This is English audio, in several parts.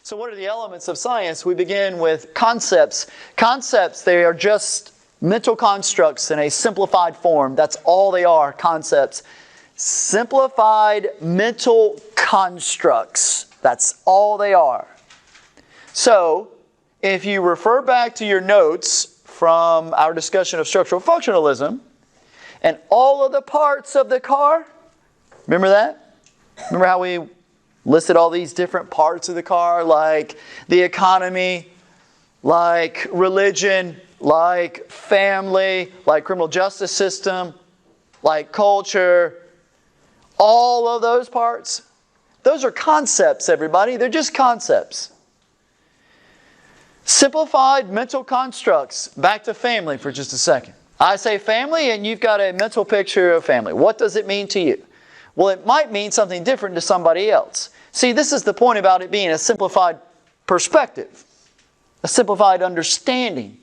So what are the elements of science? We begin with concepts. Concepts, they are just mental constructs in a simplified form. That's all they are, concepts. Simplified mental constructs. That's all they are. So, if you refer back to your notes from our discussion of structural functionalism, and all of the parts of the car, remember that? Remember how we listed all these different parts of the car, like the economy, like religion, like family, like criminal justice system, like culture, all of those parts. Those are concepts, everybody. They're just concepts. Simplified mental constructs. Back to family for just a second. I say family and you've got a mental picture of family. What does it mean to you? Well, it might mean something different to somebody else. See, this is the point about it being a simplified perspective, a simplified understanding.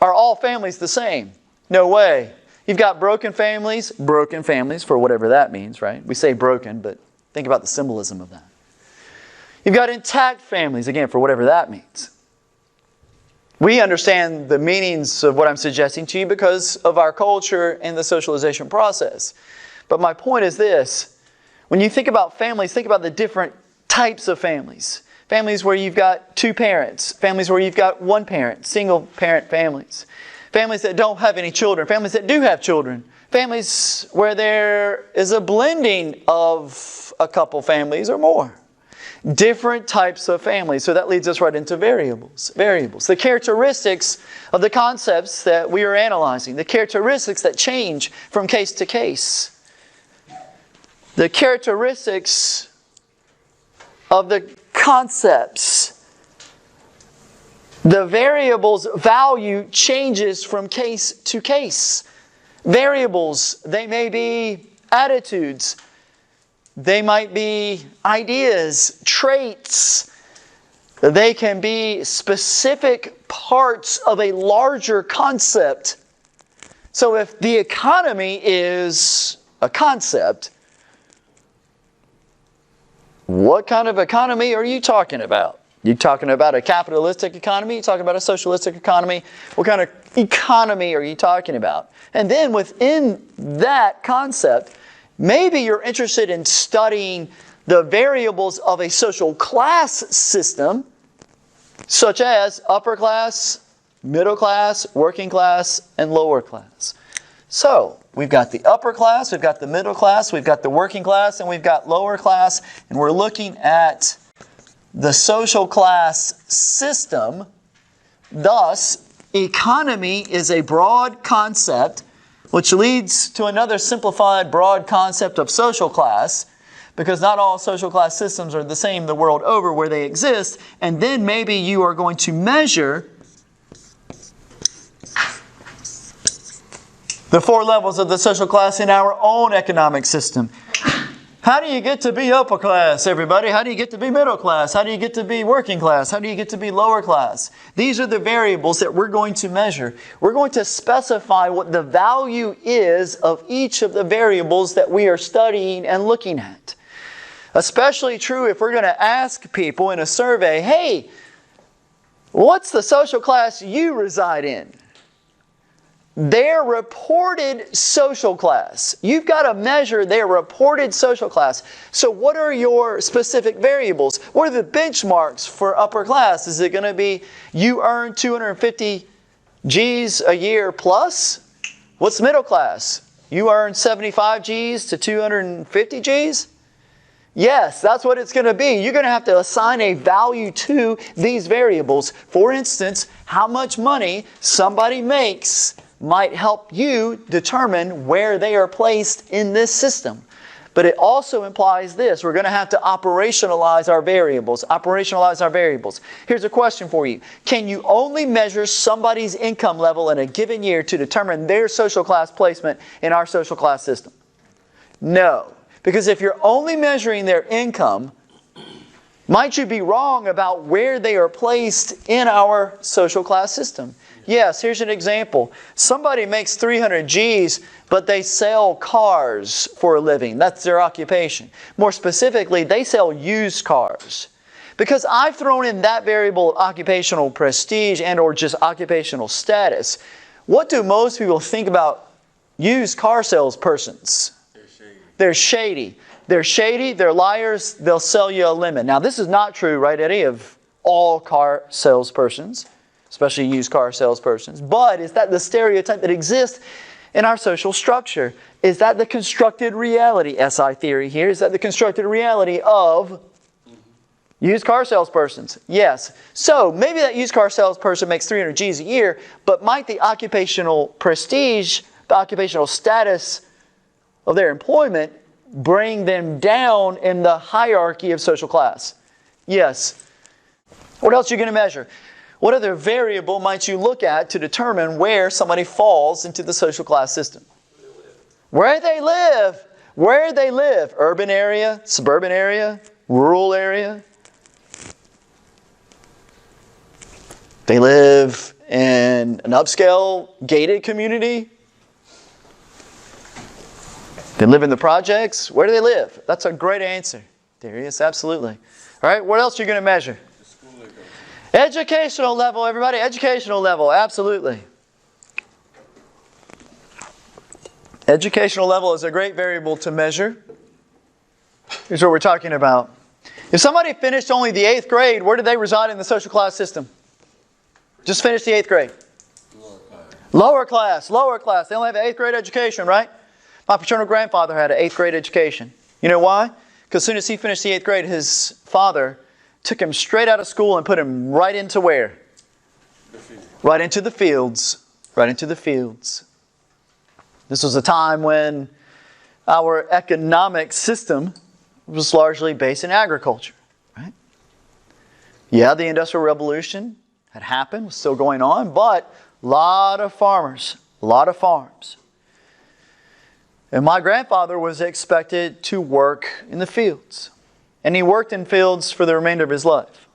Are all families the same? No way. You've got broken families for whatever that means, right? We say broken, but think about the symbolism of that. You've got intact families, again, for whatever that means. We understand the meanings of what I'm suggesting to you because of our culture and the socialization process. But my point is this. When you think about families, think about the different types of families. Families where you've got two parents. Families where you've got one parent. Single parent families. Families that don't have any children. Families that do have children. Families where there is a blending of a couple families or more. Different types of families. So that leads us right into variables. Variables. The characteristics of the concepts that we are analyzing. The characteristics that change from case to case. The characteristics of the concepts. The variables' value changes from case to case. Variables, they may be attitudes. They might be ideas, traits. They can be specific parts of a larger concept. So if the economy is a concept, what kind of economy are you talking about? You talking about a capitalistic economy? You talking about a socialistic economy? What kind of economy are you talking about? And then within that concept, maybe you're interested in studying the variables of a social class system, such as upper class, middle class, working class, and lower class. So, we've got the upper class, we've got the middle class, we've got the working class, and we've got lower class, and we're looking at the social class system. Thus, economy is a broad concept, which leads to another simplified broad concept of social class, because not all social class systems are the same the world over where they exist, and then maybe you are going to measure the four levels of the social class in our own economic system. How do you get to be upper class, everybody? How do you get to be middle class? How do you get to be working class? How do you get to be lower class? These are the variables that we're going to measure. We're going to specify what the value is of each of the variables that we are studying and looking at. Especially true if we're going to ask people in a survey, hey, what's the social class you reside in? Their reported social class. You've got to measure their reported social class. So what are your specific variables? What are the benchmarks for upper class? Is it going to be you earn 250 G's a year plus? What's middle class? You earn 75 G's to 250 G's? Yes, that's what it's going to be. You're going to have to assign a value to these variables. For instance, how much money somebody makes might help you determine where they are placed in this system. But it also implies this. We're going to have to operationalize our variables. Operationalize our variables. Here's a question for you. Can you only measure somebody's income level in a given year to determine their social class placement in our social class system? No. Because if you're only measuring their income, might you be wrong about where they are placed in our social class system? Yes, here's an example. Somebody makes 300 G's, but they sell cars for a living. That's their occupation. More specifically, they sell used cars. Because I've thrown in that variable of occupational prestige and or just occupational status. What do most people think about used car salespersons? They're shady. They're shady, they're liars, they'll sell you a lemon. Now this is not true, right, Eddie, of all car salespersons, especially used car salespersons. But is that the stereotype that exists in our social structure? Is that the constructed reality, SI theory here, is that the constructed reality of used car salespersons? Yes. So maybe that used car salesperson makes 300 G's a year, but might the occupational prestige, the occupational status of their employment bring them down in the hierarchy of social class? Yes. What else are you going to measure? What other variable might you look at to determine where somebody falls into the social class system? Where they live. Where they live. Urban area, suburban area, rural area. They live in an upscale, gated community. They live in the projects. Where do they live? That's a great answer, Darius. Absolutely. All right, what else are you going to measure? The school they go to. Educational level, everybody. Educational level, absolutely. Educational level is a great variable to measure. Here's what we're talking about. If somebody finished only the 8th grade, where do they reside in the social class system? Just finished the 8th grade. Lower class. Lower class. They only have an 8th grade education, right? My paternal grandfather had an 8th grade education. You know why? Because as soon as he finished the 8th grade, his father took him straight out of school and put him right into where? Right into the fields. Right into the fields. This was a time when our economic system was largely based in agriculture. Right? Yeah, the Industrial Revolution had happened, was still going on, but a lot of farmers, a lot of farms. And my grandfather was expected to work in the fields. And he worked in fields for the remainder of his life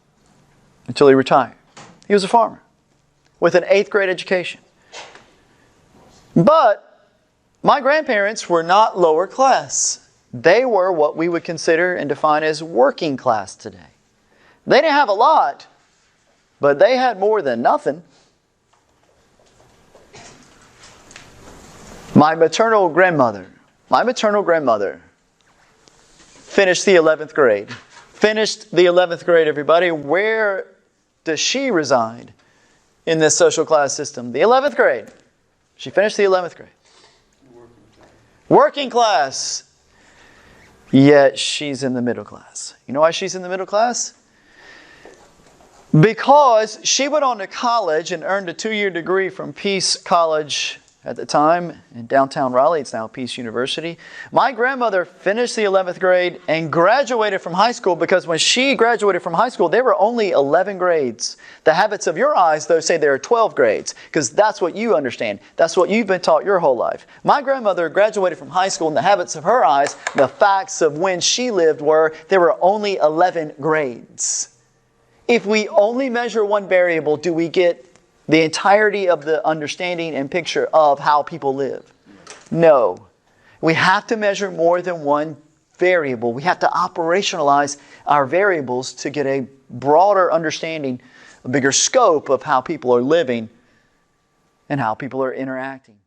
until he retired. He was a farmer with an 8th grade education. But my grandparents were not lower class. They were what we would consider and define as working class today. They didn't have a lot, but they had more than nothing. My maternal grandmother finished the 11th grade. Finished the 11th grade, everybody. Where does she reside in this social class system? The 11th grade. She finished the 11th grade. Working class. Yet she's in the middle class. You know why she's in the middle class? Because she went on to college and earned a 2-year degree from Peace College at the time in downtown Raleigh. It's now Peace University. My grandmother finished the 11th grade and graduated from high school because when she graduated from high school, there were only 11 grades. The habits of your eyes, though, say there are 12 grades because that's what you understand. That's what you've been taught your whole life. My grandmother graduated from high school and the habits of her eyes, the facts of when she lived were there were only 11 grades. If we only measure one variable, do we get the entirety of the understanding and picture of how people live? No. We have to measure more than one variable. We have to operationalize our variables to get a broader understanding, a bigger scope of how people are living and how people are interacting.